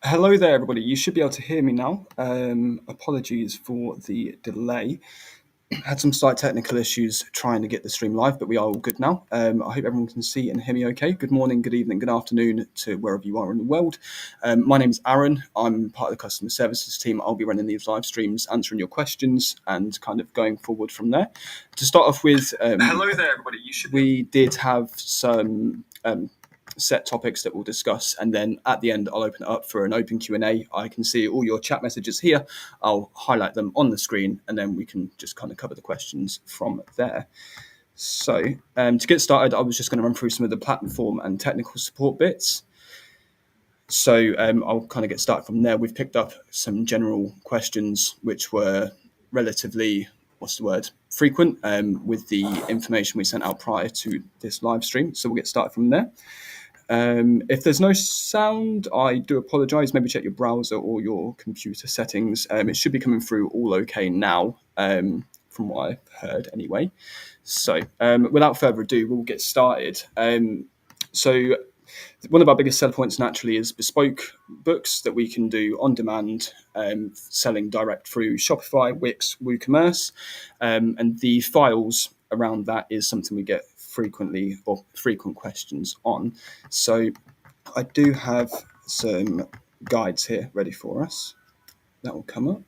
Hello there, everybody. You should be able to hear me now. Apologies for the delay. Had some slight technical issues trying to get the stream live, but we are all good now. I hope everyone can see and hear me okay. Good morning, good evening, good afternoon to wherever you are in the world. My name is Aaron. I'm part of the customer services team. I'll be running these live streams, answering your questions and kind of going forward from there. To start off with, Hello there, everybody. we did have some set topics that we'll discuss, and then at the end I'll open it up for an open Q&A. I can see all your chat messages here. I'll highlight them on the screen, and then we can just kind of cover the questions from there. So to get started, I was just going to run through some of the platform and technical support bits. So I'll kind of get started from there. We've picked up some general questions which were relatively, frequent with the information we sent out prior to this live stream. So we'll get started from there. If there's no sound, I do apologise. Maybe check your browser or your computer settings. It should be coming through all okay now, from what I've heard anyway. So without further ado, we'll get started. So one of our biggest sell points naturally is bespoke books that we can do on demand, selling direct through Shopify, Wix, WooCommerce, and the files around that is something we get frequent questions on. So I do have some guides here ready for us. That will come up.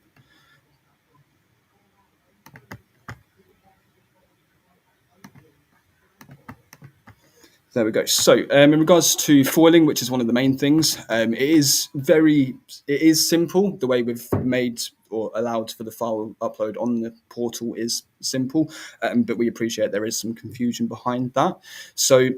There we go. So in regards to foiling, which is one of the main things, it is simple. The way we've made or allowed for the file upload on the portal is simple, but we appreciate there is some confusion behind that. So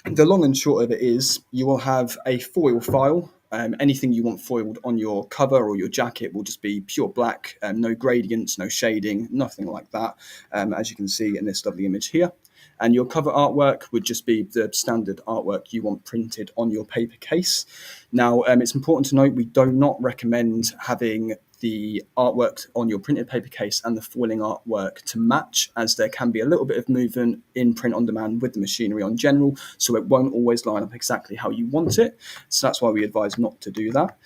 the long and short of it is you will have a foil file. Anything you want foiled on your cover or your jacket will just be pure black, no gradients, no shading, nothing like that, as you can see in this lovely image here. And your cover artwork would just be the standard artwork you want printed on your paper case. Now, it's important to note we do not recommend having the artwork on your printed paper case and the foiling artwork to match, as there can be a little bit of movement in print on demand with the machinery on general, so it won't always line up exactly how you want it. So that's why we advise not to do that.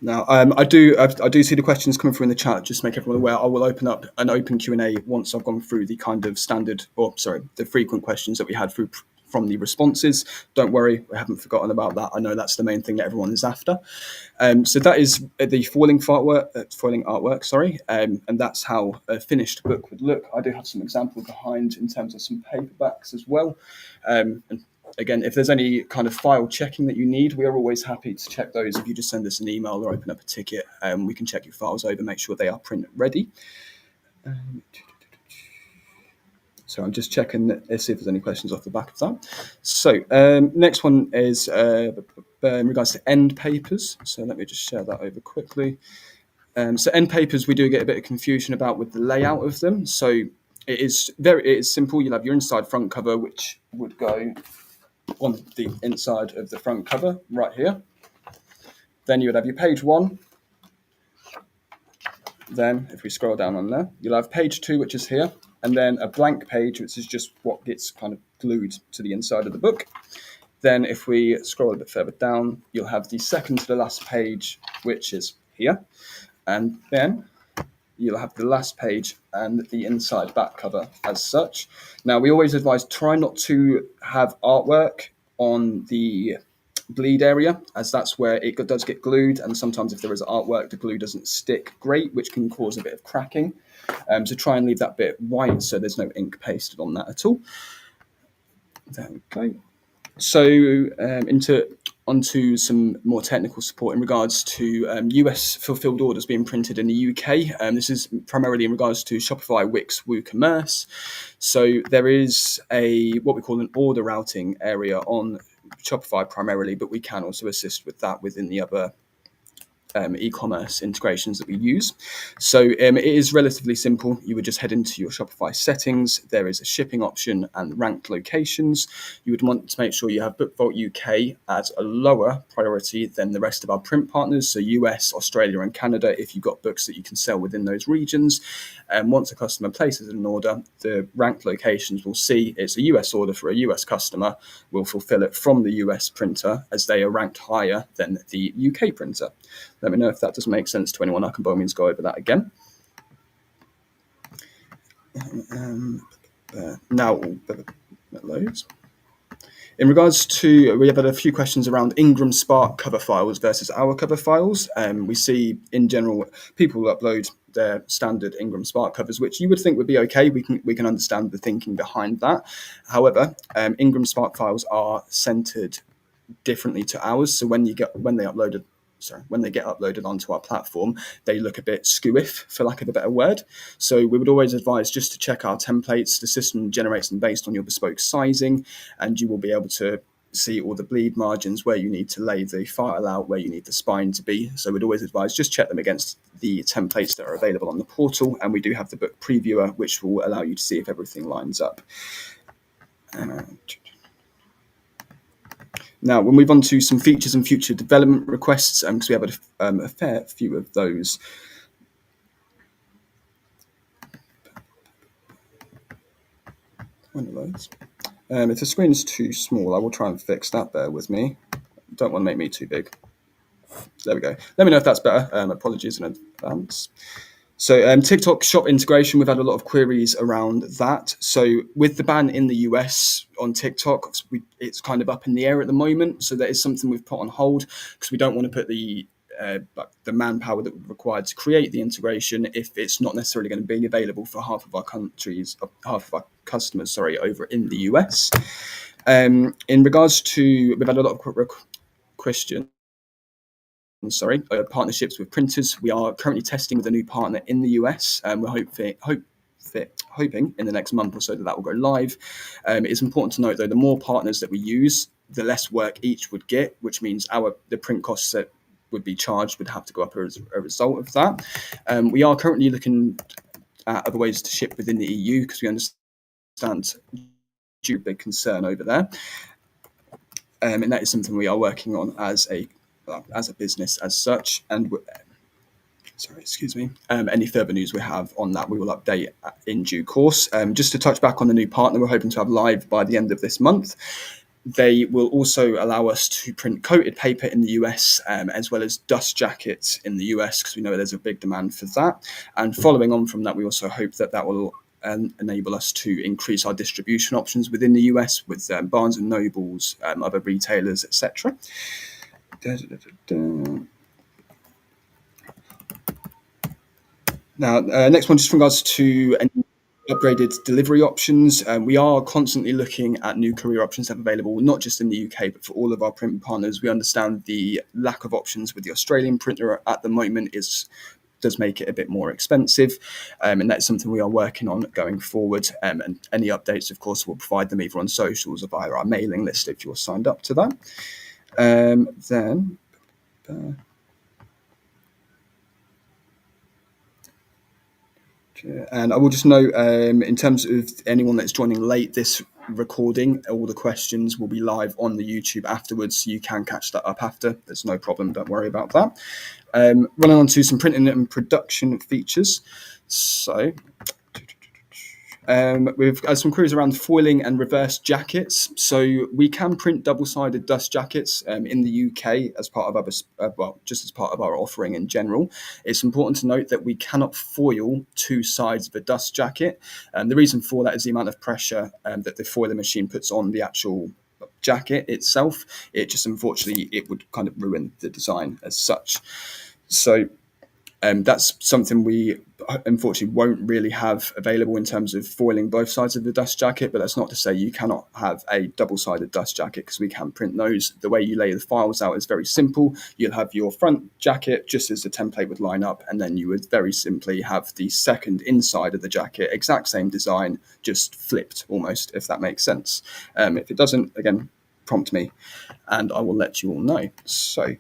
Now, I do see the questions coming through in the chat. Just to make everyone aware, I will open up an open Q&A once I've gone through the kind of the frequent questions that we had from the responses. Don't worry, we haven't forgotten about that. I know that's the main thing that everyone is after. So that is the foiling artwork, and that's how a finished book would look. I do have some examples behind in terms of some paperbacks as well. And again, if there's any kind of file checking that you need, we are always happy to check those. If you just send us an email or open up a ticket, we can check your files over, make sure they are print ready. So I'm just checking see if there's any questions off the back of that. So next one is in regards to end papers. So let me just share that over quickly. So end papers, we do get a bit of confusion about with the layout of them. So it is simple. You'll have your inside front cover, which would go on the inside of the front cover right here. Then you would have your page 1. Then if we scroll down on there, you'll have page 2, which is here, and then a blank page, which is just what gets kind of glued to the inside of the book. Then if we scroll a bit further down, you'll have the second to the last page, which is here. And then you'll have the last page and the inside back cover as such. Now, we always advise try not to have artwork on the bleed area, as that's where it does get glued, and sometimes if there is artwork, the glue doesn't stick great, which can cause a bit of cracking. So try and leave that bit white so there's no ink pasted on that at all. There we go. So onto some more technical support in regards to US fulfilled orders being printed in the UK. This is primarily in regards to Shopify, Wix, WooCommerce. So there is what we call an order routing area on Shopify primarily, but we can also assist with that within the other e-commerce integrations that we use. So it is relatively simple. You would just head into your Shopify settings. There is a shipping option and ranked locations. You would want to make sure you have Bookvault UK as a lower priority than the rest of our print partners, so US, Australia and Canada, if you've got books that you can sell within those regions. And once a customer places an order, the ranked locations will see it's a US order for a US customer. We'll fulfill it from the US printer as they are ranked higher than the UK printer. Let me know if that doesn't make sense to anyone. I can by all means go over that again. Now, that loads. In regards to, we have had a few questions around Ingram Spark cover files versus our cover files. We see in general people upload their standard Ingram Spark covers, which you would think would be okay. We can understand the thinking behind that. However, Ingram Spark files are centered differently to ours. So when they get uploaded onto our platform, they look a bit skewiff, for lack of a better word. So we would always advise just to check our templates. The system generates them based on your bespoke sizing, and you will be able to see all the bleed margins, where you need to lay the file out, where you need the spine to be. So we'd always advise just check them against the templates that are available on the portal. And we do have the book previewer, which will allow you to see if everything lines up. Now, we'll move on to some features and future development requests, because we have a fair few of those. One of those. If the screen is too small, I will try and fix that. Bear with me. Don't want to make me too big. There we go. Let me know if that's better. Apologies in advance. So TikTok shop integration, we've had a lot of queries around that. So with the ban in the US on TikTok, it's kind of up in the air at the moment. So that is something we've put on hold, because we don't want to put the manpower that we're required to create the integration if it's not necessarily going to be available for half of our customers, over in the US. In regards to, we've had a lot of questions. Partnerships with printers. We are currently testing with a new partner in the US. We're hoping in the next month or so that will go live. It's important to note, though, the more partners that we use, the less work each would get, which means the print costs that would be charged would have to go up as a result of that. We are currently looking at other ways to ship within the EU, because we understand due big concern over there. And that is something we are working on as a business as such. And any further news we have on that, we will update in due course. Just to touch back on the new partner we're hoping to have live by the end of this month. They will also allow us to print coated paper in the US, as well as dust jackets in the US, because we know there's a big demand for that. And following on from that, we also hope that will enable us to increase our distribution options within the US with Barnes and Nobles, other retailers, etc. Now, next one, just in regards to upgraded delivery options. We are constantly looking at new courier options that are available, not just in the UK, but for all of our print partners. We understand the lack of options with the Australian printer at the moment does make it a bit more expensive, and that's something we are working on going forward. And any updates, of course, we'll provide them either on socials or via our mailing list if you're signed up to that. And I will just note, in terms of anyone that's joining late, this recording, all the questions will be live on the YouTube afterwards, so you can catch that up after. There's no problem, don't worry about that. Running on to some printing and production features. So we've got some queries around foiling and reverse jackets. So we can print double-sided dust jackets in the UK as part of just as part of our offering in general. It's important to note that we cannot foil two sides of a dust jacket. The reason for that is the amount of pressure that the foiler machine puts on the actual jacket itself. It just, unfortunately, it would kind of ruin the design as such. So that's something we unfortunately won't really have available in terms of foiling both sides of the dust jacket, but that's not to say you cannot have a double-sided dust jacket, because we can print those. The way you lay the files out is very simple. You'll have your front jacket just as the template would line up, and then you would very simply have the second inside of the jacket, exact same design, just flipped almost, if that makes sense. If it doesn't, again, prompt me and I will let you all know. So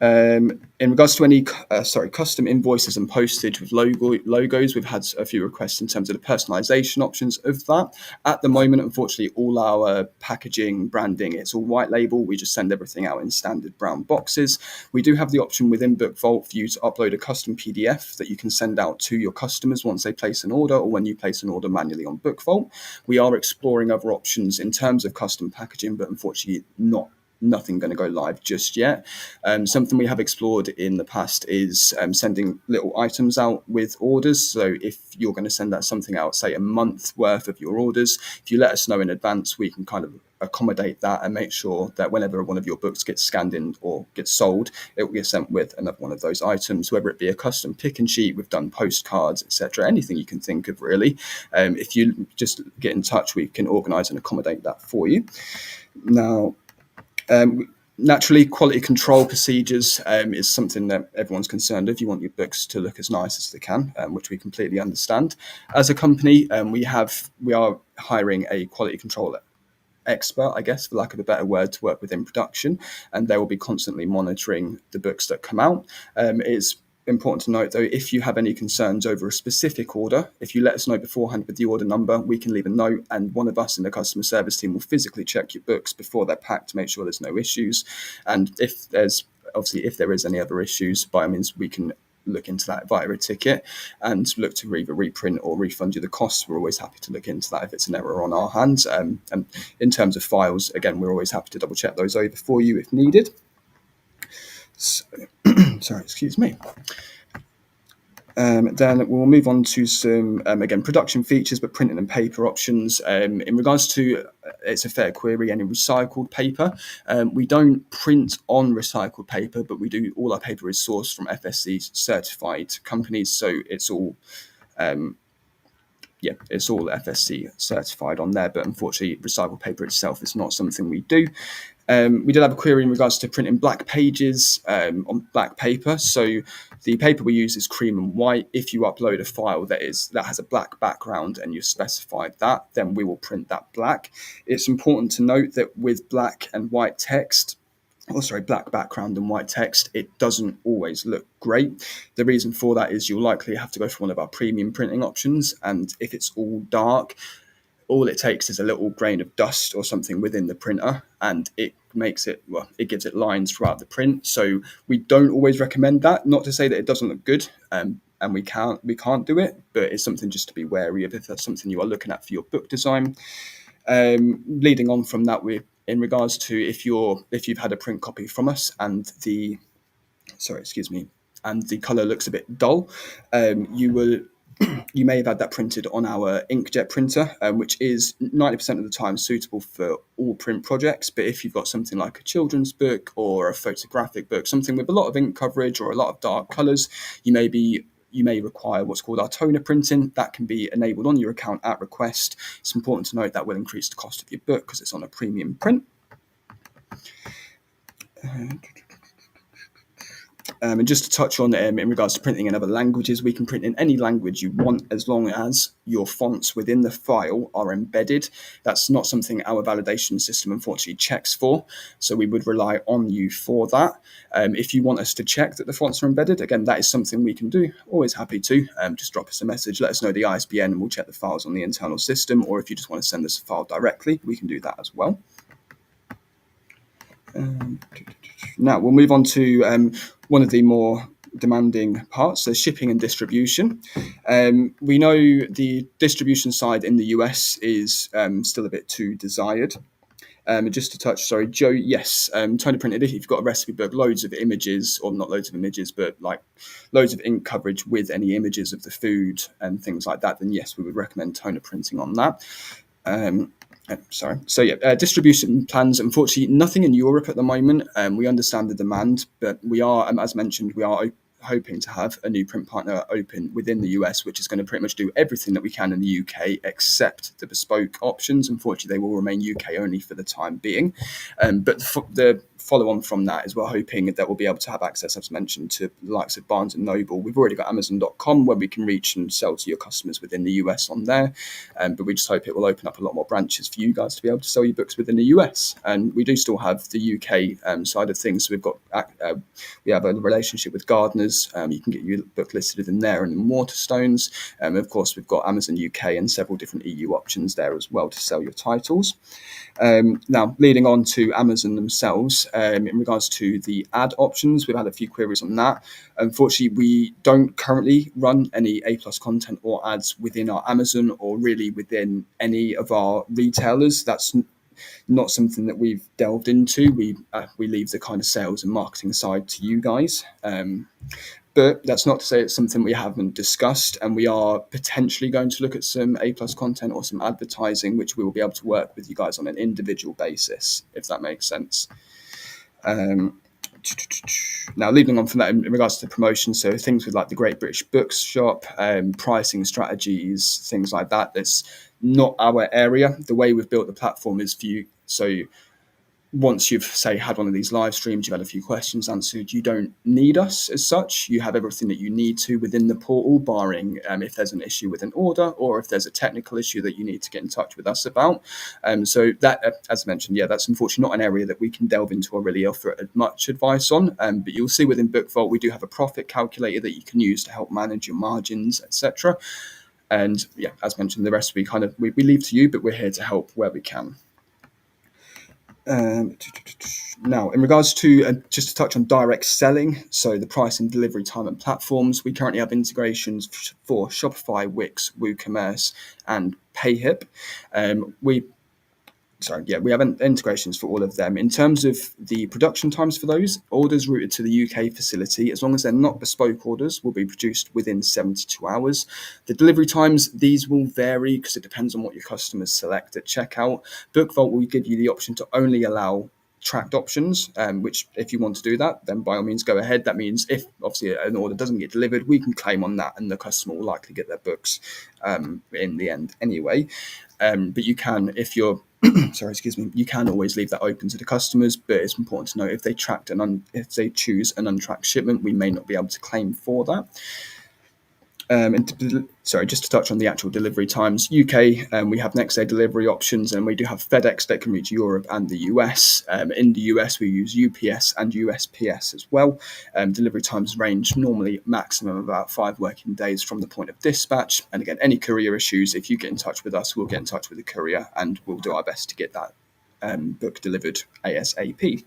In regards to any custom invoices and postage with logos, we've had a few requests in terms of the personalization options of that. At the moment, unfortunately, all our packaging, branding, it's all white label. We just send everything out in standard brown boxes. We do have the option within Bookvault for you to upload a custom PDF that you can send out to your customers once they place an order or when you place an order manually on Bookvault. We are exploring other options in terms of custom packaging, but unfortunately nothing going to go live just yet. Something we have explored in the past is sending little items out with orders. So if you're going to send that something out, say a month worth of your orders, if you let us know in advance, we can kind of accommodate that and make sure that whenever one of your books gets scanned in or gets sold, it will get sent with another one of those items, whether it be a custom pick and sheet. We've done postcards, etc., anything you can think of really. If you just get in touch, we can organise and accommodate that for you. Now, naturally, quality control procedures is something that everyone's concerned with. You want your books to look as nice as they can, which we completely understand. As a company, we are hiring a quality control expert, I guess, for lack of a better word, to work within production, and they will be constantly monitoring the books that come out. It's important to note, though, if you have any concerns over a specific order, if you let us know beforehand with the order number, we can leave a note and one of us in the customer service team will physically check your books before they're packed to make sure there's no issues. And if there is any other issues, by all means, we can look into that via a ticket and look to either reprint or refund you the costs. We're always happy to look into that if it's an error on our hands. And in terms of files, again, we're always happy to double check those over for you if needed. So, sorry, excuse me. Then we'll move on to some, again, production features, but printing and paper options. In regards to, it's a fair query, any recycled paper. We don't print on recycled paper, but we do, all our paper is sourced from FSC certified companies. So it's all, it's all FSC certified on there, but unfortunately, recycled paper itself is not something we do. We did have a query in regards to printing black pages on black paper. So the paper we use is cream and white. If you upload a file that has a black background and you specified that, then we will print that black. It's important to note that with black and white text, black background and white text, it doesn't always look great. The reason for that is you'll likely have to go for one of our premium printing options. And if it's all dark, all it takes is a little grain of dust or something within the printer and it gives it lines throughout the print. So we don't always recommend that. Not to say that it doesn't look good, and we can't do it, but it's something just to be wary of if that's something you are looking at for your book design. Leading on from that, in regards to if you've had a print copy from us and the colour looks a bit dull, you may have had that printed on our inkjet printer, which is 90% of the time suitable for all print projects. But if you've got something like a children's book or a photographic book, something with a lot of ink coverage or a lot of dark colours, you may require what's called our toner printing. That can be enabled on your account at request. It's important to note that will increase the cost of your book because it's on a premium print. And just to touch on in regards to printing in other languages, we can print in any language you want as long as your fonts within the file are embedded. That's not something our validation system unfortunately checks for, so we would rely on you for that. If you want us to check that the fonts are embedded, again, that is something we can do. Always happy to. Just drop us a message, let us know the ISBN, and we'll check the files on the internal system, or if you just want to send us a file directly, we can do that as well. Now we'll move on to one of the more demanding parts, so shipping and distribution. We know the distribution side in the US is still a bit too desired. Just to touch, Joe, yes, toner printed, if you've got a recipe book, loads of images, or not loads of images, but like loads of ink coverage with any images of the food and things like that, then yes, we would recommend toner printing on that. Distribution plans, unfortunately, nothing in Europe at the moment. We understand the demand, but we are, as mentioned, we are hoping to have a new print partner open within the US, which is going to pretty much do everything that we can in the UK except the bespoke options. Unfortunately, they will remain UK only for the time being. But the follow on from that is we're hoping that we'll be able to have access, as mentioned, to the likes of Barnes and Noble. We've already got Amazon.com where we can reach and sell to your customers within the US on there. But we just hope it will open up a lot more branches for you guys to be able to sell your books within the US. And we do still have the UK side of things. So we've got we have a relationship with Gardeners. You can get your book listed in there and in Waterstones. Of course, we've got Amazon UK and several different EU options there as well to sell your titles. Now, leading on to Amazon themselves, in regards to the ad options, we've had a few queries on that. Unfortunately, we don't currently run any A+ content or ads within our Amazon or really within any of our retailers. That's not something that we've delved into. We leave the kind of sales and marketing side to you guys. But that's not to say it's something we haven't discussed, and we are potentially going to look at some A+ content or some advertising, which we will be able to work with you guys on an individual basis, if that makes sense. Now, leading on from that, in regards to promotion, so things with like the Great British Bookshop, pricing strategies, things like that, that's not our area. The way we've built the platform is for you. So once you've, say, had one of these live streams, you've had a few questions answered, you don't need us as such. You have everything that you need to within the portal, barring if there's an issue with an order or if there's a technical issue that you need to get in touch with us about. So that, as I mentioned, that's unfortunately not an area that we can delve into or really offer much advice on. But you'll see within Bookvault, we do have a profit calculator that you can use to help manage your margins, etc. And as mentioned, the rest we leave to you, but we're here to help where we can. Now, in regards to just to touch on direct selling, so the price and delivery time and platforms, we currently have integrations for Shopify, Wix, WooCommerce, and PayHip. We have integrations for all of them. In terms of the production times for those, orders routed to the UK facility, as long as they're not bespoke orders, will be produced within 72 hours. The delivery times, these will vary because it depends on what your customers select at checkout. Bookvault will give you the option to only allow tracked options, which if you want to do that, then by all means go ahead. That means if obviously an order doesn't get delivered, we can claim on that and the customer will likely get their books in the end anyway. But you can, if you're you can always leave that open to the customers, but it's important to know if they if they choose an untracked shipment, we may not be able to claim for that. Just to touch on the actual delivery times, UK, we have next day delivery options, and we do have FedEx that can reach Europe and the US. In the US, we use UPS and USPS as well. Delivery times range normally maximum about 5 working days from the point of dispatch. And again, any courier issues, if you get in touch with us, we'll get in touch with the courier and we'll do our best to get that book delivered ASAP.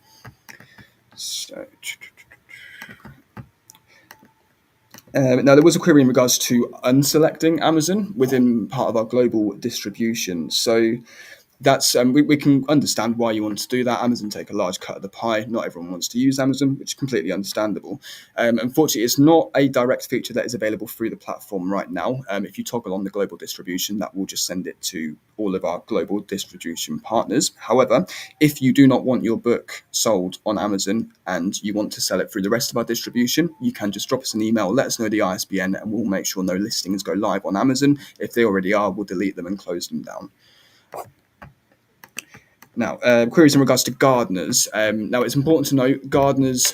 Now, there was a query in regards to unselecting Amazon within part of our global distribution. So that's we can understand why you want to do that. Amazon take a large cut of the pie. Not everyone wants to use Amazon, which is completely understandable. Unfortunately, it's not a direct feature that is available through the platform right now. If you toggle on the global distribution, that will just send it to all of our global distribution partners. However, if you do not want your book sold on Amazon and you want to sell it through the rest of our distribution, you can just drop us an email, let us know the ISBN, and we'll make sure no listings go live on Amazon. If they already are, we'll delete them and close them down. Now, queries in regards to gardeners. Now, it's important to note, gardeners,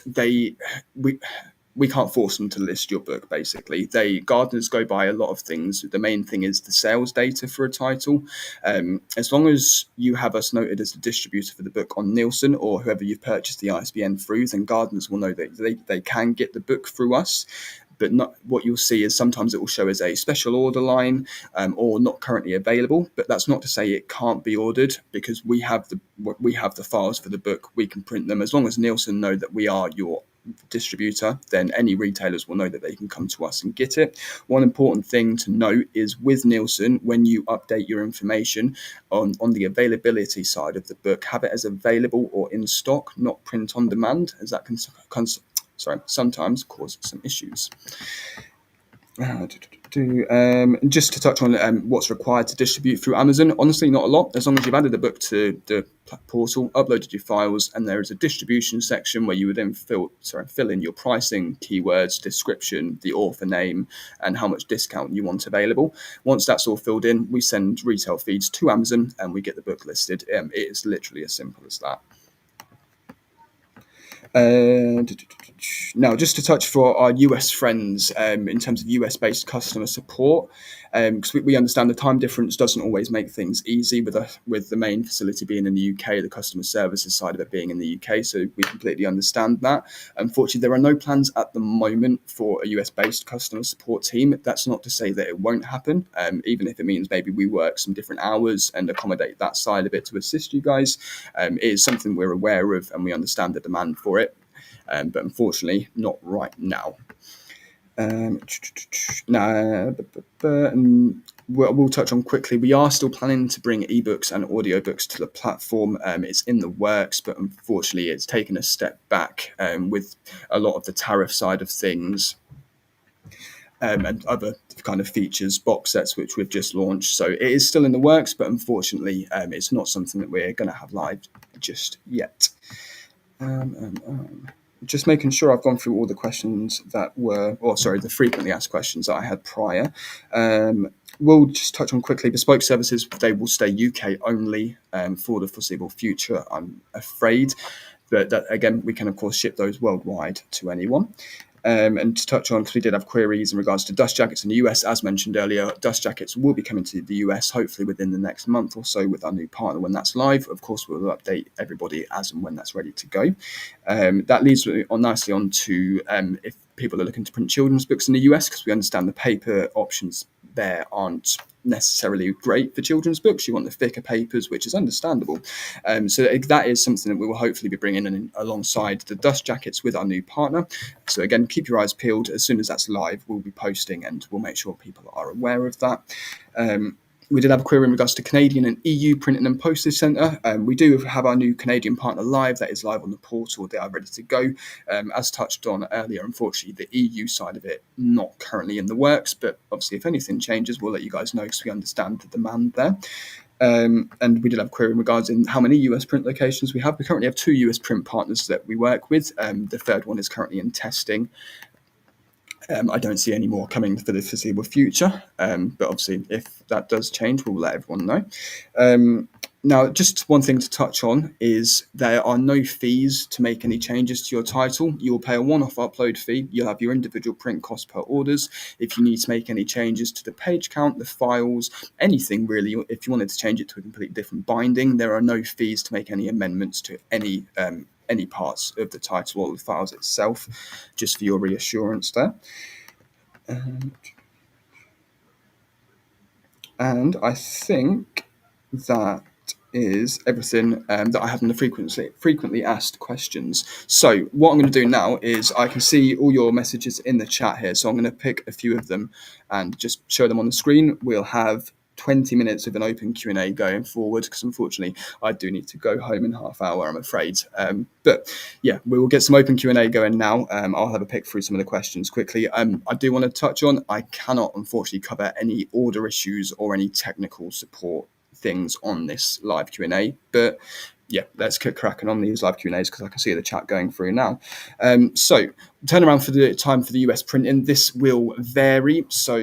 we can't force them to list your book, basically. Gardeners go by a lot of things. The main thing is the sales data for a title. As long as you have us noted as the distributor for the book on Nielsen or whoever you've purchased the ISBN through, then gardeners will know that they can get the book through us. But not what you'll see is sometimes it will show as a special order line or not currently available. But that's not to say it can't be ordered, because we have the files for the book. We can print them. As long as Nielsen know that we are your distributor, then any retailers will know that they can come to us and get it. One important thing to note is with Nielsen, when you update your information on the availability side of the book, have it as available or in stock, not print on demand, as that can sometimes cause some issues. Just to touch on what's required to distribute through Amazon, honestly, not a lot. As long as you've added the book to the portal, uploaded your files, and there is a distribution section where you would then fill in your pricing, keywords, description, the author name, and how much discount you want available. Once that's all filled in, we send retail feeds to Amazon and we get the book listed. It is literally as simple as that. Now, just to touch for our US friends in terms of US based customer support, because we understand the time difference doesn't always make things easy with the main facility being in the UK, the customer services side of it being in the UK. So we completely understand that. Unfortunately, there are no plans at the moment for a US based customer support team. That's not to say that it won't happen, even if it means maybe we work some different hours and accommodate that side of it to assist you guys. It is something we're aware of and we understand the demand for it. But unfortunately, not right now. Now, we'll touch on quickly. We are still planning to bring ebooks and audiobooks to the platform. It's in the works, but unfortunately, it's taken a step back with a lot of the tariff side of things. And other kind of features, box sets, which we've just launched. So it is still in the works, but unfortunately, it's not something that we're going to have live just yet. Just making sure I've gone through all the questions that were, the frequently asked questions that I had prior. We'll just touch on quickly. Bespoke services, they will stay UK only for the foreseeable future, I'm afraid. But that, again, we can, of course, ship those worldwide to anyone. And to touch on, because we did have queries in regards to dust jackets in the US, as mentioned earlier, dust jackets will be coming to the US hopefully within the next month or so with our new partner when that's live. Of course, we'll update everybody as and when that's ready to go. That leads nicely on to if people are looking to print children's books in the US, because we understand the paper options there aren't necessarily great for children's books. You want the thicker papers, which is understandable. So that is something that we will hopefully be bringing in alongside the dust jackets with our new partner. So again, keep your eyes peeled. As soon as that's live, we'll be posting and we'll make sure people are aware of that. We did have a query in regards to Canadian and EU Printing and Postage Centre. We do have our new Canadian partner live. That is live on the portal. They are ready to go. As touched on earlier, unfortunately, the EU side of it not currently in the works. But obviously, if anything changes, we'll let you guys know because we understand the demand there. And we did have a query in regards in how many US print locations we have. We currently have 2 US print partners that we work with. The third one is currently in testing. I don't see any more coming for the foreseeable future, but obviously if that does change, we'll let everyone know. Now, just one thing to touch on is there are no fees to make any changes to your title. You'll pay a one-off upload fee. You'll have your individual print cost per orders. If you need to make any changes to the page count, the files, anything really, if you wanted to change it to a completely different binding, there are no fees to make any amendments to any parts of the title or the files itself, just for your reassurance there. And I think that is everything that I have in the frequently asked questions. So what I'm going to do now is I can see all your messages in the chat here. So I'm going to pick a few of them and just show them on the screen. We'll have 20 minutes of an open Q&A going forward, because unfortunately I do need to go home in half hour, I'm afraid. But yeah, we will get some open Q&A going now. I'll have a pick through some of the questions quickly. I do want to touch on, I cannot unfortunately cover any order issues or any technical support things on this live Q&A, but yeah, let's get cracking on these live Q&As because I can see the chat going through now. So turnaround for the time for the US printing, this will vary. So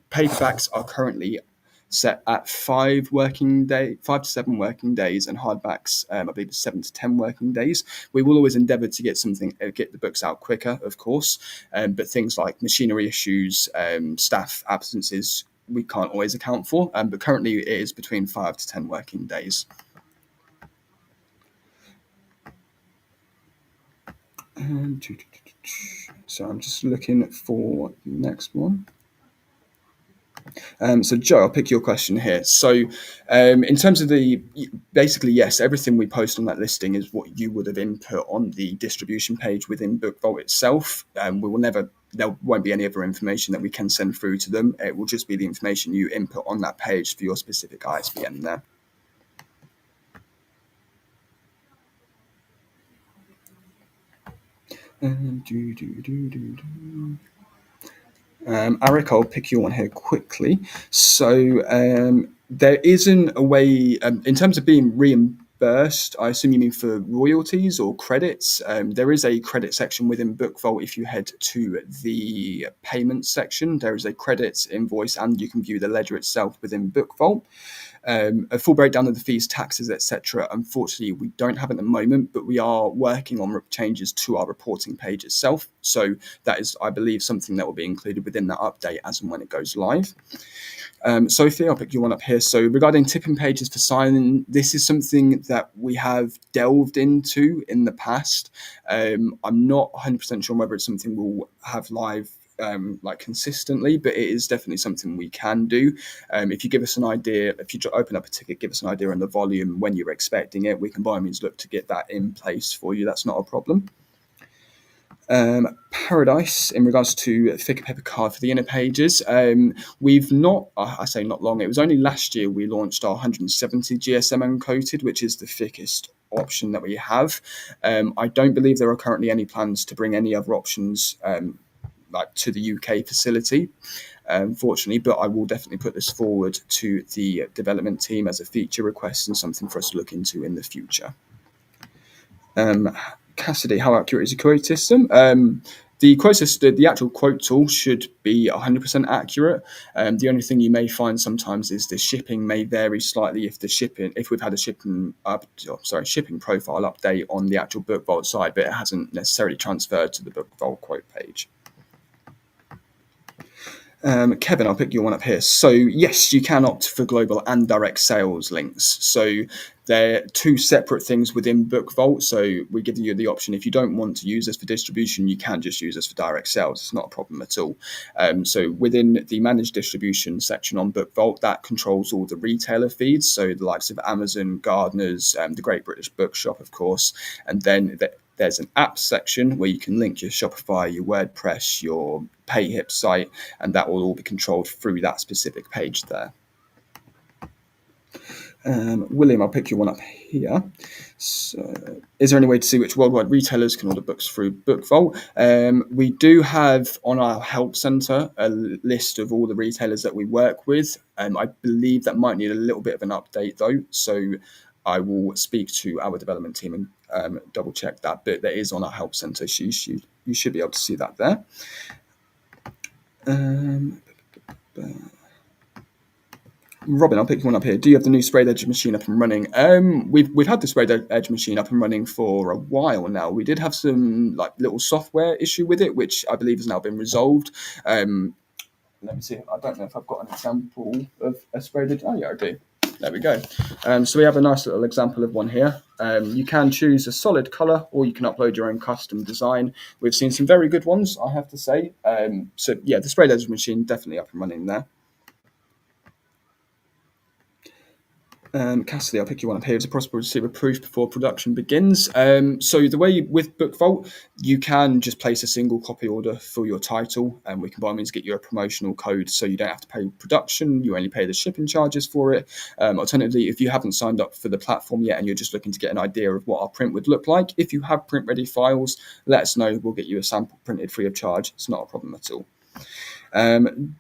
paperbacks are currently set at 5 to 7 working days, and hardbacks, I believe, 7 to 10 working days. We will always endeavour to get the books out quicker, of course, but things like machinery issues, staff absences, we can't always account for, but currently it is between 5 to 10 working days. So I'm just looking for the next one. So Joe, I'll pick your question here. So in terms of basically, yes, everything we post on that listing is what you would have input on the distribution page within Bookvault itself. There won't be any other information that we can send through to them. It will just be the information you input on that page for your specific ISBN there. Eric, I'll pick your one here quickly. So there isn't a way, in terms of being reimbursed reimbursed, I assume you mean for royalties or credits. There is a credit section within Bookvault. If you head to the payments section, there is a credits invoice, and you can view the ledger itself within Bookvault. A full breakdown of the fees, taxes, etc. Unfortunately, we don't have at the moment, but we are working on changes to our reporting page itself. So that is, I believe, something that will be included within that update as and when it goes live. Sophie, I'll pick you one up here. So regarding tipping pages for signing, this is something that we have delved into in the past. I'm not 100% sure whether it's something we'll have live like consistently, but it is definitely something we can do. If you give us an idea, if you open up a ticket, give us an idea on the volume when you're expecting it, we can by all means look to get that in place for you. That's not a problem. Paradise, in regards to thicker paper card for the inner pages, we've not, I say not long, it was only last year we launched our 170 GSM uncoated, which is the thickest option that we have. I don't believe there are currently any plans to bring any other options like to the UK facility, unfortunately, but I will definitely put this forward to the development team as a feature request and something for us to look into in the future. Cassidy, how accurate is your quote system? The quote system, the actual quote tool should be 100% accurate. The only thing you may find sometimes is the shipping may vary slightly if we've had a shipping profile update on the actual Bookvault side, but it hasn't necessarily transferred to the Bookvault quote page. Kevin, I'll pick your one up here. So yes, you can opt for global and direct sales links. So they're two separate things within Bookvault. So we give you the option, if you don't want to use us for distribution, you can just use us for direct sales. It's not a problem at all. So within the managed distribution section on Bookvault, that controls all the retailer feeds. So the likes of Amazon, Gardeners, the Great British Bookshop, of course, and then there's an app section where you can link your Shopify, your WordPress, your PayHip site, and that will all be controlled through that specific page there. William, I'll pick your one up here. So, is there any way to see which worldwide retailers can order books through Bookvault? We do have on our help centre a list of all the retailers that we work with. I believe that might need a little bit of an update though, so I will speak to our development team and double check that. But that is on our help centre, so you should be able to see that there. Robin, I'll pick one up here. Do you have the new sprayed edge machine up and running? We've had the sprayed edge machine up and running for a while now. We did have some like little software issue with it, which I believe has now been resolved. Let me see. I don't know if I've got an example of a sprayed edge. Oh yeah, I do. There we go. So we have a nice little example of one here. You can choose a solid colour or you can upload your own custom design. We've seen some very good ones, I have to say. So yeah, the sprayed edge machine definitely up and running there. Cassidy, I'll pick you one up here. Is it possible to receive a proof before production begins? So the way with Bookvault, you can just place a single copy order for your title, and we can by all means get you a promotional code so you don't have to pay production. You only pay the shipping charges for it. Alternatively, if you haven't signed up for the platform yet and you're just looking to get an idea of what our print would look like, if you have print ready files, let us know. We'll get you a sample printed free of charge. It's not a problem at all.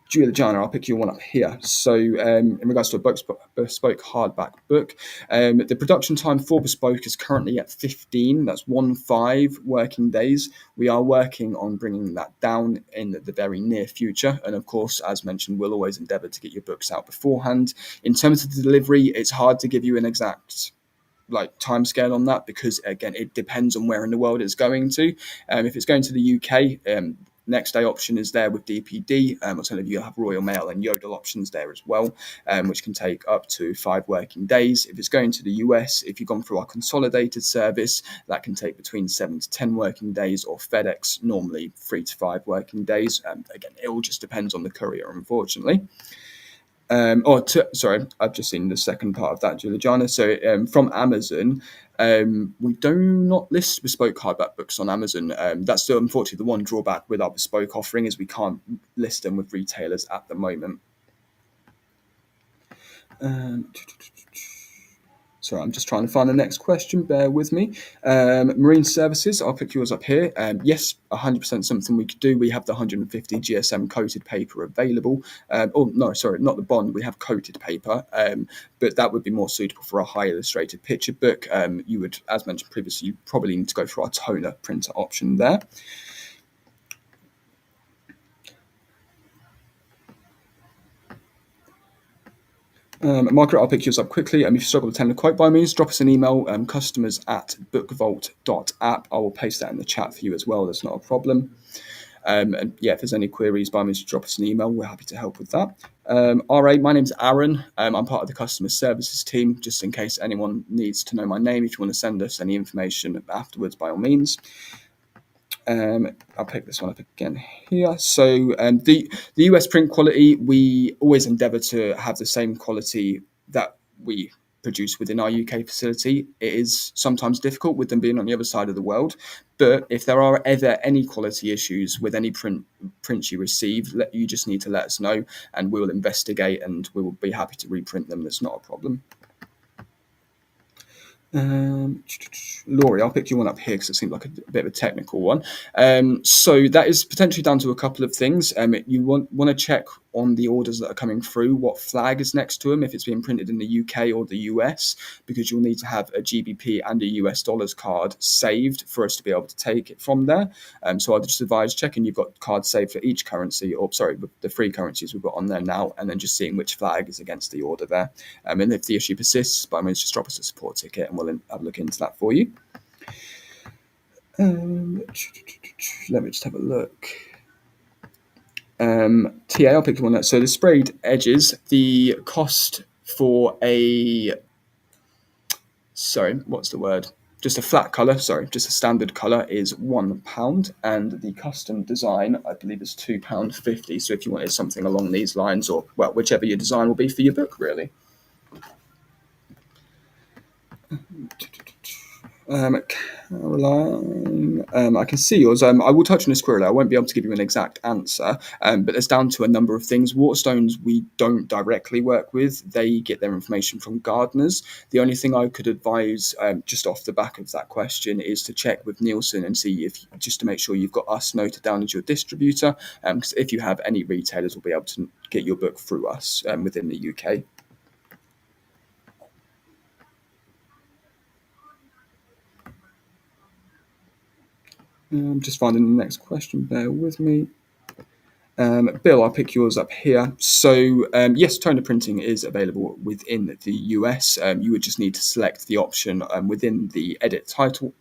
Juliana, I'll pick you one up here. So in regards to a bespoke hardback book, the production time for bespoke is currently at 15. That's 15 working days. We are working on bringing that down in the very near future. And of course, as mentioned, we'll always endeavour to get your books out beforehand. In terms of the delivery, it's hard to give you an exact time scale on that because again it depends on where in the world it's going to. If it's going to the UK, next day option is there with DPD. Alternatively, you have Royal Mail and Yodel options there as well, which can take up to 5 working days. If it's going to the US, if you've gone through our consolidated service, that can take between 7 to 10 working days, or FedEx normally 3 to 5 working days. Again, it all just depends on the courier, unfortunately. Sorry, I've just seen the second part of that, Juliana. So from Amazon, we do not list bespoke hardback books on Amazon. That's still, unfortunately, the one drawback with our bespoke offering is we can't list them with retailers at the moment. Sorry, I'm just trying to find the next question. Bear with me. Marine services, I'll pick yours up here. Yes, 100% something we could do. We have the 150 GSM coated paper available. Oh, no, sorry, not the bond. We have coated paper, but that would be more suitable for a high illustrated picture book. You would, as mentioned previously, you probably need to go for our toner printer option there. Margaret, I'll pick yours up quickly. If you struggle to attend the quote, by means, drop us an email, customers@bookvault.app. I will paste that in the chat for you as well. That's not a problem. And yeah, if there's any queries, by means, drop us an email. We're happy to help with that. RA, my name's Aaron. I'm part of the customer services team, just in case anyone needs to know my name. If you want to send us any information afterwards, by all means. I'll pick this one up again here. So the US print quality, we always endeavour to have the same quality that we produce within our UK facility. It is sometimes difficult with them being on the other side of the world, but if there are ever any quality issues with any prints you receive, you just need to let us know, and we will investigate, and we will be happy to reprint them. That's not a problem. Laurie, I'll pick you one up here because it seems like a bit of a technical one. So that is potentially down to a couple of things. You want to check on the orders that are coming through what flag is next to them, if it's being printed in the UK or the US, because you'll need to have a GBP and a US dollars card saved for us to be able to take it from there. So I'd just advise checking you've got cards saved for each currency, or sorry, the three currencies we've got on there now, and then just seeing which flag is against the order there. And if the issue persists, by means, just drop us a support ticket and we'll have a look into that for you. Let me just have a look. TA, I'll pick one that. So the sprayed edges, the cost for just a flat colour, just a standard colour is £1, and the custom design, I believe, is £2.50. So if you wanted something along these lines, or, well, whichever your design will be for your book, really. Caroline, I can see yours. I will touch on this query. I won't be able to give you an exact answer, but it's down to a number of things. Waterstones we don't directly work with. They get their information from gardeners. The only thing I could advise, just off the back of that question, is to check with Nielsen and see just to make sure you've got us noted down as your distributor. Because if you have any retailers, will be able to get your book through us within the UK. I'm just finding the next question. Bear with me. Bill, I'll pick yours up here. So yes, toner printing is available within the US. You would just need to select the option within the edit title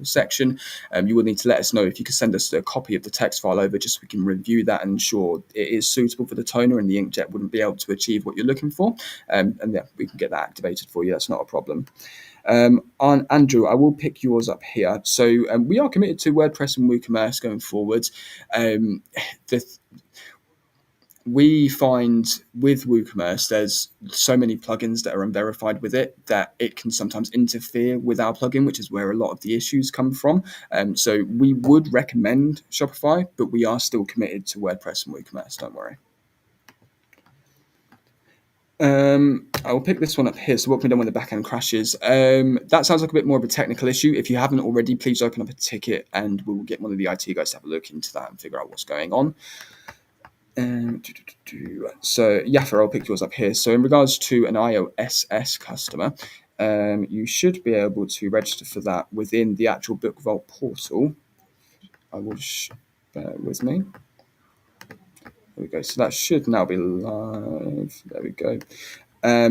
section. You would need to let us know if you could send us a copy of the text file over, just so we can review that and ensure it is suitable for the toner and the inkjet wouldn't be able to achieve what you're looking for. And yeah, we can get that activated for you. That's not a problem. Andrew, I will pick yours up here. So we are committed to WordPress and WooCommerce going forward. We find with WooCommerce, there's so many plugins that are unverified with it that it can sometimes interfere with our plugin, which is where a lot of the issues come from. So we would recommend Shopify, but we are still committed to WordPress and WooCommerce. Don't worry. I will pick this one up here. So what can be done when the backend crashes? That sounds like a bit more of a technical issue. If you haven't already, please open up a ticket and we'll get one of the IT guys to have a look into that and figure out what's going on. So Yaffa, I'll pick yours up here. So in regards to an IOSS customer, you should be able to register for that within the actual Bookvault portal. I will bear with me. There we go. So that should now be live. There we go.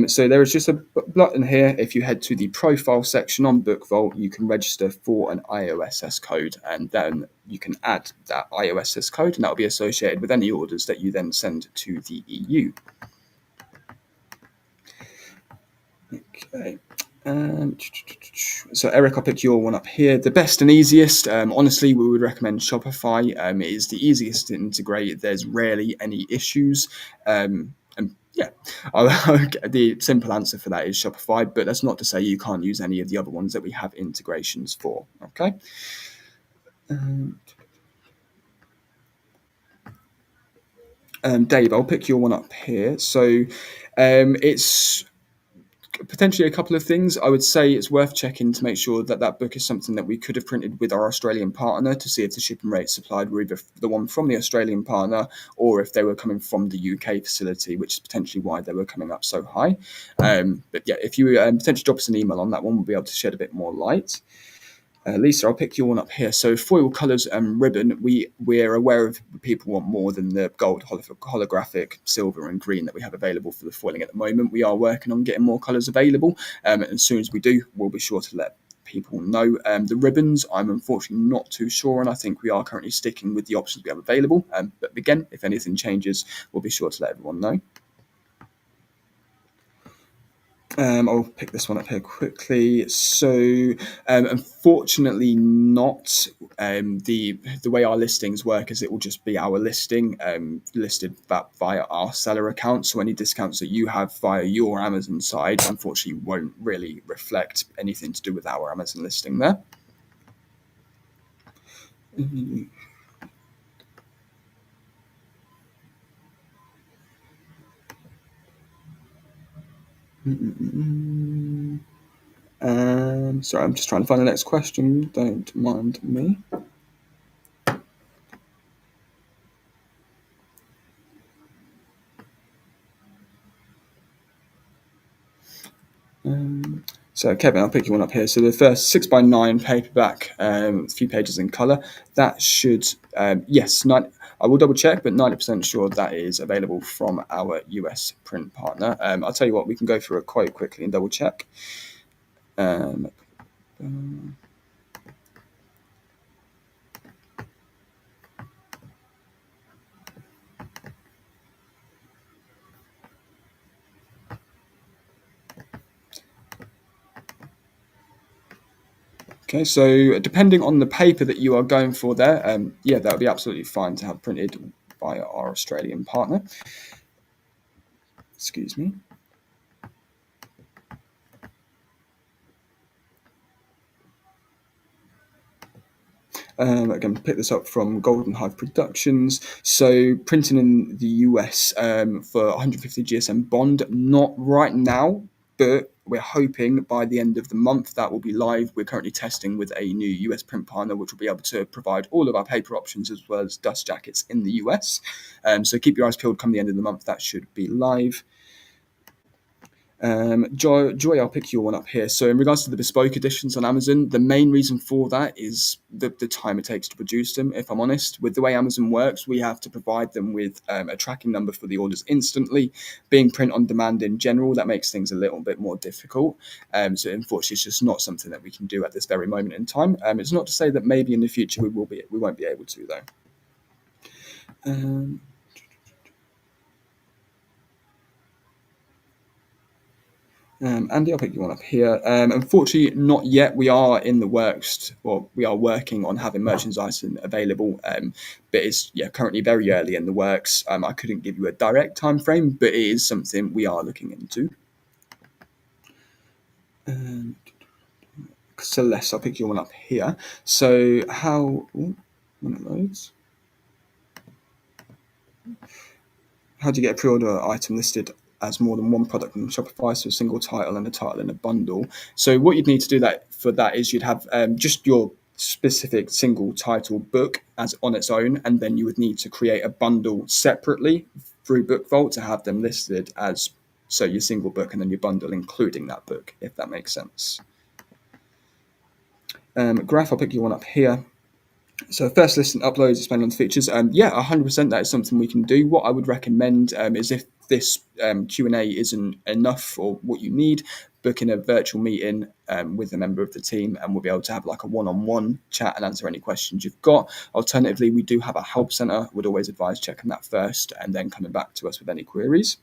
So there is just a button here. If you head to the profile section on Bookvault, you can register for an IOSS code, and then you can add that IOSS code, and that will be associated with any orders that you then send to the EU. Okay. So Eric, I'll pick your one up here. The best and easiest, honestly, we would recommend Shopify. It is the easiest to integrate. There's rarely any issues. And yeah, the simple answer for that is Shopify, but that's not to say you can't use any of the other ones that we have integrations for. Okay. Dave, I'll pick your one up here. So it's Potentially a couple of things. I would say it's worth checking to make sure that that book is something that we could have printed with our Australian partner to see if the shipping rates supplied were either the one from the Australian partner or if they were coming from the UK facility, which is potentially why they were coming up so high. But yeah, if you potentially drop us an email on that one, we'll be able to shed a bit more light. Lisa, I'll pick your one up here. So foil colours and ribbon, we're aware of people want more than the gold, holographic, silver and green that we have available for the foiling at the moment. We are working on getting more colours available. And as soon as we do, we'll be sure to let people know. The ribbons, I'm unfortunately not too sure on. I think we are currently sticking with the options we have available. But again, if anything changes, we'll be sure to let everyone know. I'll pick this one up here quickly. So, unfortunately, not the way our listings work is it will just be our listing listed via our seller account. So, any discounts that you have via your Amazon side, unfortunately, won't really reflect anything to do with our Amazon listing there. Mm-hmm. Mm-hmm. Sorry, I'm just trying to find the next question. Don't mind me. So Kevin, I'll pick you one up here. So the first 6x9 paperback, a few pages in colour. That should, yes, I will double check, but 90% sure that is available from our US print partner. I'll tell you what, we can go through a quote quickly and double check. Okay, so depending on the paper that you are going for there, yeah, that would be absolutely fine to have printed by our Australian partner. Excuse me. Again, pick this up from Golden Hive Productions. So printing in the US for 150 GSM bond, not right now, but we're hoping by the end of the month that will be live. We're currently testing with a new US print partner, which will be able to provide all of our paper options as well as dust jackets in the US. So keep your eyes peeled. Come the end of the month, that should be live. Joy, I'll pick your one up here. So in regards to the bespoke editions on Amazon, the main reason for that is the time it takes to produce them. If I'm honest, with the way Amazon works, we have to provide them with a tracking number for the orders instantly. Being print on demand in general, that makes things a little bit more difficult. So unfortunately, it's just not something that we can do at this very moment in time. It's not to say that maybe in the future we won't be able to though. Andy, I'll pick you one up here. Unfortunately, not yet. We are in the works, or we are working on having merchandising available, but it's currently very early in the works. I couldn't give you a direct time frame, but it is something we are looking into. Celeste, I'll pick you one up here. So when it loads. How do you get a pre-order item listed as more than one product on Shopify, so a single title and a title in a bundle? So what you'd need to do for that is you'd have just your specific single title book as on its own, and then you would need to create a bundle separately through Bookvault to have them listed as your single book and then your bundle including that book, if that makes sense. Graph, I'll pick you one up here. So first listing uploads, expand on the features. 100% that is something we can do. What I would recommend is if this Q&A isn't enough or what you need, book in a virtual meeting with a member of the team and we'll be able to have like a one-on-one chat and answer any questions you've got. Alternatively, we do have a help center. Would always advise checking that first and then coming back to us with any queries.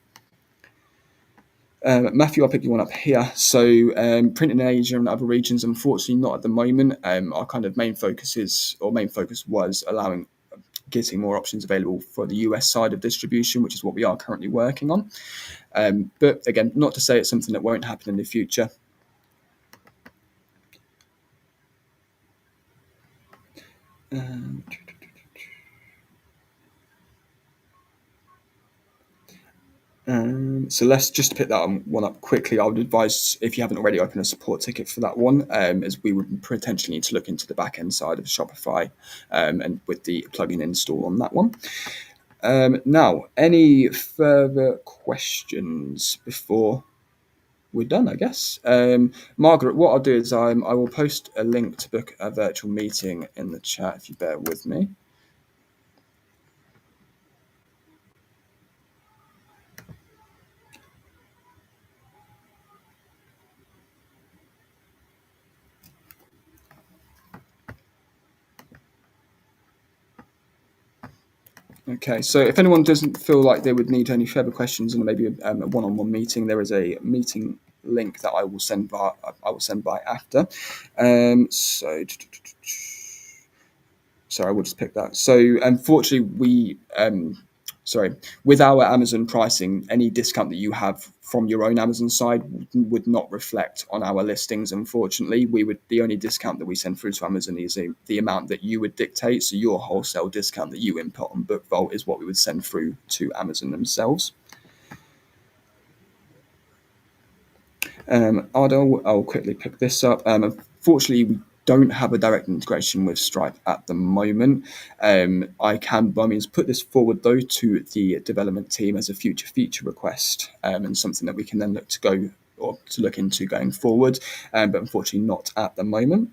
Matthew, I'll pick you one up here. So printing in Asia and other regions, unfortunately not at the moment. Our kind of main focus was getting more options available for the US side of distribution, which is what we are currently working on. But again, not to say it's something that won't happen in the future. So let's just pick that one up quickly. I would advise, if you haven't already, open a support ticket for that one, as we would potentially need to look into the back end side of Shopify, and with the plugin install on that one. Now, any further questions before we're done, I guess? Margaret, what I'll do is I will post a link to book a virtual meeting in the chat, if you bear with me. Okay, so if anyone doesn't feel like they would need any further questions and maybe a one-on-one meeting, there is a meeting link that I will send by after. So I will just pick that. So unfortunately, with our Amazon pricing, any discount that you have from your own Amazon side would not reflect on our listings. Unfortunately, the only discount that we send through to Amazon is the amount that you would dictate. So your wholesale discount that you input on Bookvault is what we would send through to Amazon themselves. I'll quickly pick this up. Unfortunately, we don't have a direct integration with Stripe at the moment. I can, by means, put this forward though to the development team as a future feature request, and something that we can then look into going forward. But unfortunately, not at the moment.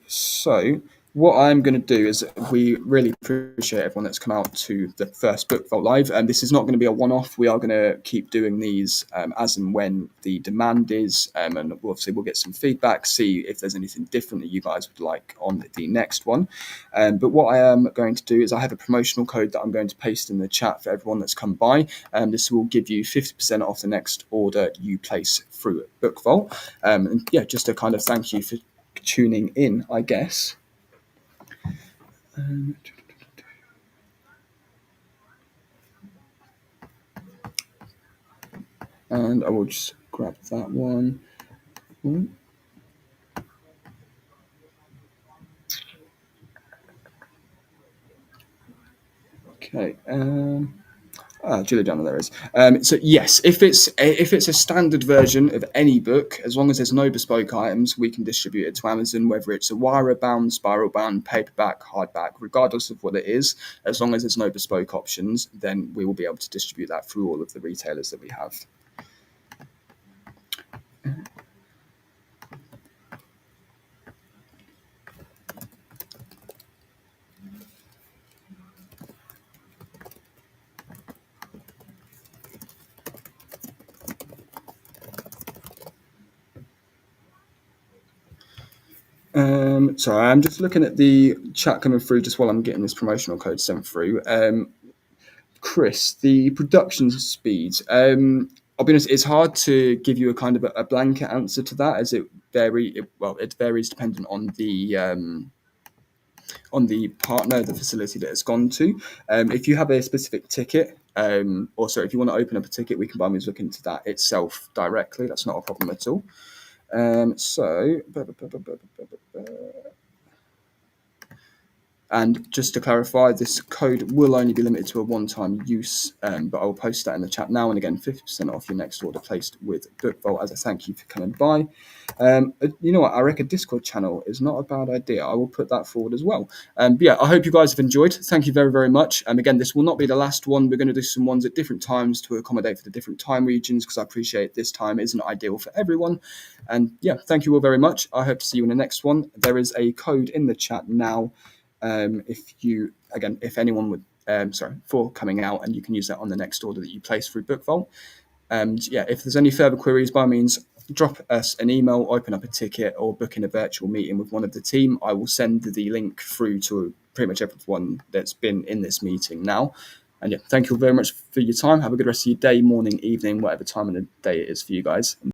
So what I'm going to do is, we really appreciate everyone that's come out to the first Bookvault Live. And this is not going to be a one-off. We are going to keep doing these as and when the demand is. And obviously we'll get some feedback, see if there's anything different that you guys would like on the next one. But what I am going to do is, I have a promotional code that I'm going to paste in the chat for everyone that's come by. This will give you 50% off the next order you place through Bookvault. And yeah, just a kind of thank you for tuning in, I guess. And I will just grab that one. Okay. Juliana, there is. So yes, if it's a standard version of any book, as long as there's no bespoke items, we can distribute it to Amazon, whether it's a wire bound, spiral bound, paperback, hardback, regardless of what it is. As long as there's no bespoke options, then we will be able to distribute that through all of the retailers that we have. Sorry, I'm just looking at the chat coming through just while I'm getting this promotional code sent through. Chris, the production speed. I'll be honest, it's hard to give you a kind of a blanket answer to that, as it varies dependent on the partner, the facility that it's gone to. If you have a specific ticket, if you want to open up a ticket, we can by means look into that itself directly. That's not a problem at all. And just to clarify, this code will only be limited to a one-time use, but I'll post that in the chat now. And again, 50% off your next order placed with Bookvault as a thank you for coming by. You know what? I reckon Discord channel is not a bad idea. I will put that forward as well. But yeah, I hope you guys have enjoyed. Thank you very, very much. Again, this will not be the last one. We're going to do some ones at different times to accommodate for the different time regions, because I appreciate this time isn't ideal for everyone. And yeah, thank you all very much. I hope to see you in the next one. There is a code in the chat now. If anyone would, for coming out, and you can use that on the next order that you place through Bookvault. And yeah, if there's any further queries, by means, drop us an email, open up a ticket, or book in a virtual meeting with one of the team. I will send the link through to pretty much everyone that's been in this meeting now. And yeah, thank you very much for your time. Have a good rest of your day, morning, evening, whatever time of the day it is for you guys.